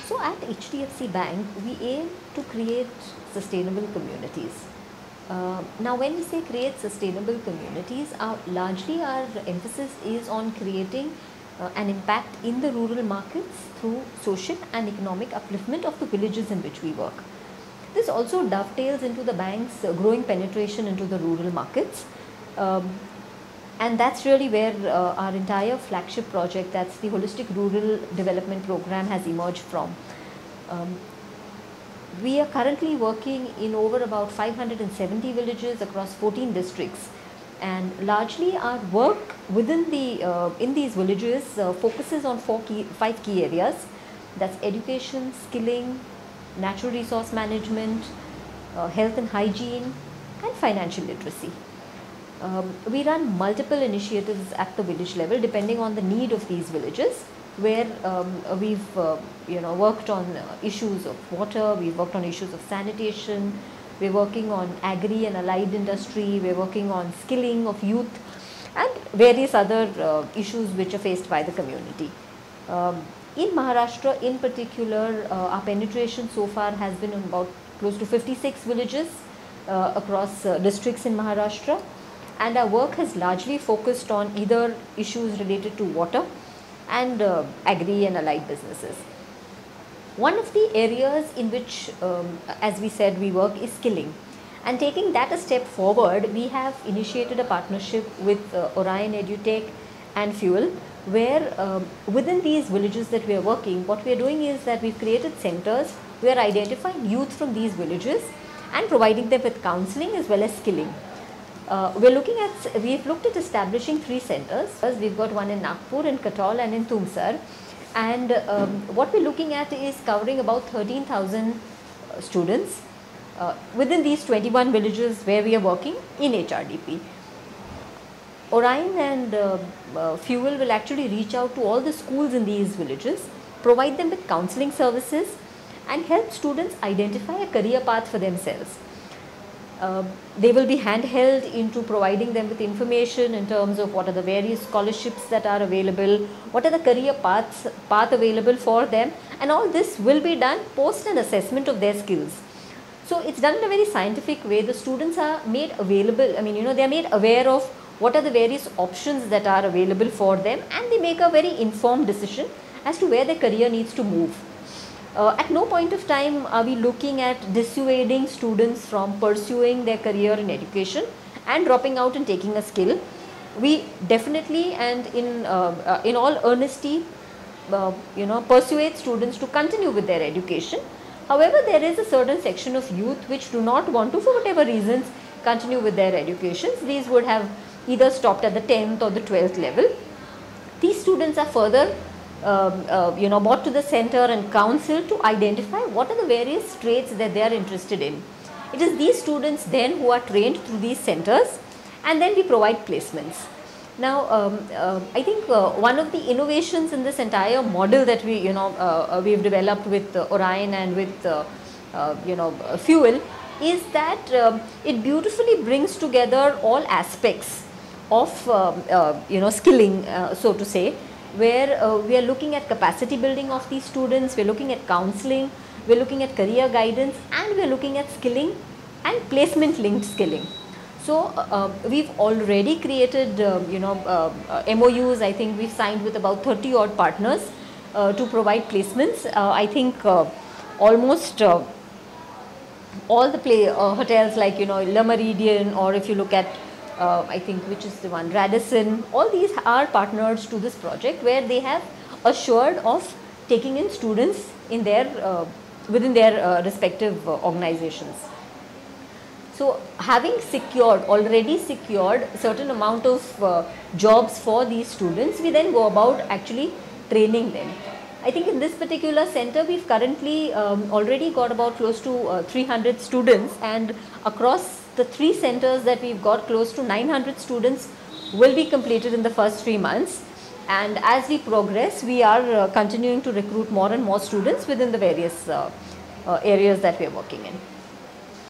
So at HDFC Bank, we aim to create sustainable communities. Now when we say create sustainable communities, largely our emphasis is on creating an impact in the rural markets through social and economic upliftment of the villages in which we work. This also dovetails into the bank's growing penetration into the rural markets. And that's really where our entire flagship project, that's the Holistic Rural Development Program, has emerged from. We are currently working in over about 570 villages across 14 districts, and largely our work within in these villages focuses on five key areas. That's education, skilling, natural resource management, health and hygiene, and financial literacy. We run multiple initiatives at the village level depending on the need of these villages, where we've worked on issues of water, we've worked on issues of sanitation, we're working on agri and allied industry, we're working on skilling of youth, and various other issues which are faced by the community. In Maharashtra in particular, our penetration so far has been on about close to 56 villages across districts in Maharashtra, and our work has largely focused on either issues related to water and agri and allied businesses. One of the areas in which, as we said, we work is skilling, and taking that a step forward, we have initiated a partnership with Orion EduTech and Fuel, where within these villages that we are working, what we are doing is that we've created centers. We are identifying youth from these villages and providing them with counseling as well as skilling. We've looked at establishing 3 centers. We've got one in Nagpur, in Katol, and in Tumsar. And what we're looking at is covering about 13,000 students within these 21 villages where we are working in HRDP. Orion and Fuel will actually reach out to all the schools in these villages, provide them with counseling services, and help students identify a career path for themselves. They will be handheld into providing them with information in terms of what are the various scholarships that are available, what are the career path available for them, and all this will be done post an assessment of their skills. So it's done in a very scientific way. The students are made available, they are made aware of what are the various options that are available for them, and they make a very informed decision as to where their career needs to move. At no point of time are we looking at dissuading students from pursuing their career in education and dropping out and taking a skill. We definitely and in all earnesty persuade students to continue with their education. However, there is a certain section of youth which do not want to, for whatever reasons, continue with their educations. These would have either stopped at the 10th or the 12th level. These students are further brought to the center and counseled to identify what are the various trades that they are interested in. It is these students then who are trained through these centers, and then we provide placements. Now, I think one of the innovations in this entire model that we've developed with Orion and with Fuel is that it beautifully brings together all aspects of skilling, so to say, where we are looking at capacity building of these students, we are looking at counseling, we are looking at career guidance, and we are looking at skilling and placement linked skilling. So we've already created MOUs. I think we've signed with about 30 odd partners to provide placements. I think almost all the hotels like Le Meridian, or if you look at I think which is the one, Radisson, all these are partners to this project, where they have assured of taking in students in their within their respective organizations. So having already secured certain amount of jobs for these students, we then go about actually training them. I think in this particular center, we've currently already got about close to 300 students, and across the 3 centers that we've got, close to 900 students will be completed in the first 3 months. And as we progress, we are continuing to recruit more and more students within the various areas that we are working in.